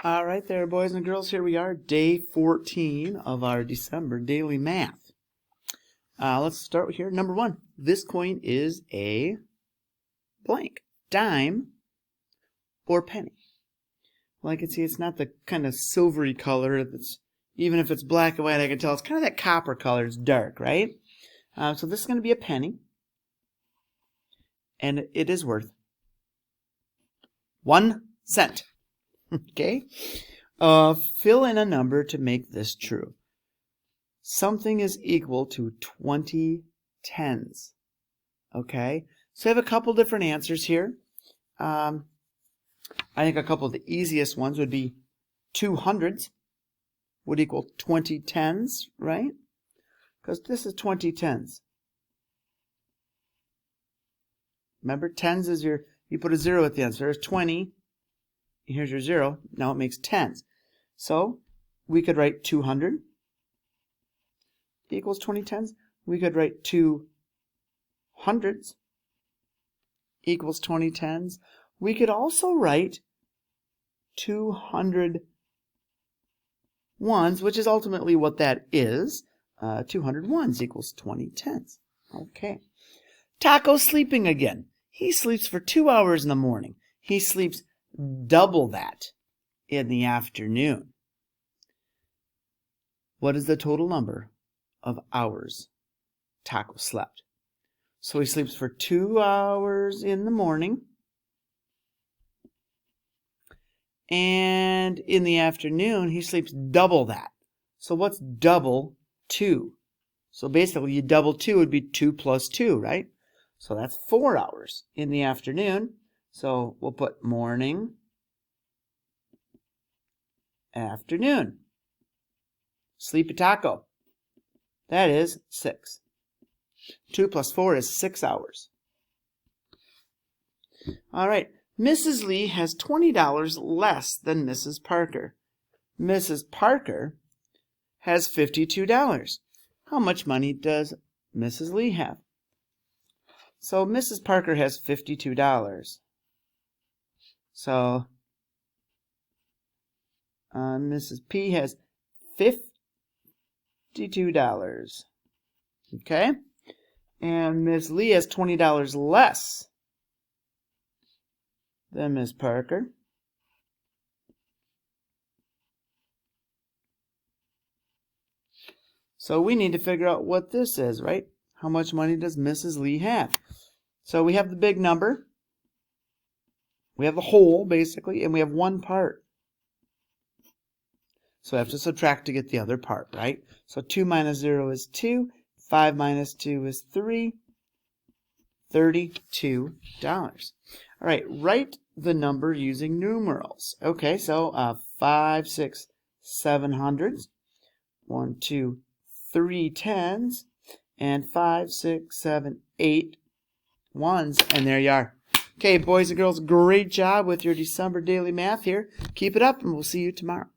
All right there, boys and girls. Here we are, day 14 of our December daily math. Let's start here. Number 1. This coin is a blank. Dime or penny. Well, I can see it's not the kind of silvery color. Even if it's black and white, I can tell it's kind of that copper color. It's dark, right? So this is going to be a penny. And it is worth 1 cent. Okay? Fill in a number to make this true. Something is equal to 20 tens. Okay? So I have a couple different answers here. I think a couple of the easiest ones would be 2 hundreds would equal 20 tens, right? Because this is 20 tens. Remember, tens is you put a 0 at the end. So there's 20. Here's your 0. Now it makes tens. So we could write 200 equals 20 tens. We could write 2 hundreds equals 20 tens. We could also write 200 ones, which is ultimately what that is. 200 ones equals 20 tens. Okay. Taco's sleeping again. He sleeps for 2 hours in the morning. He sleeps double that in the afternoon. What is the total number of hours Taco slept? So he sleeps for 2 hours in the morning. And in the afternoon, he sleeps double that. So what's double 2? So basically, you double 2 would be 2 plus 2, right? So that's 4 hours in the afternoon. So we'll put morning, afternoon. Sleepy Taco. That is 6. 2 plus 4 is 6 hours. All right. Mrs. Lee has $20 less than Mrs. Parker. Mrs. Parker has $52. How much money does Mrs. Lee have? So Mrs. Parker has $52. So Mrs. P has $52. Okay? And Miss Lee has $20 less than Miss Parker. So we need to figure out what this is, right? How much money does Mrs. Lee have? So we have the big number. We have the whole, basically, and we have one part. So I have to subtract to get the other part, right? So 2 minus 0 is 2. 5 minus 2 is 3. $32. All right, write the number using numerals. Okay, so 5, 6, 7 hundreds. 1, 2, 3 tens. And 5, 6, 7, 8 ones. And there you are. Okay, boys and girls, great job with your December daily math here. Keep it up, and we'll see you tomorrow.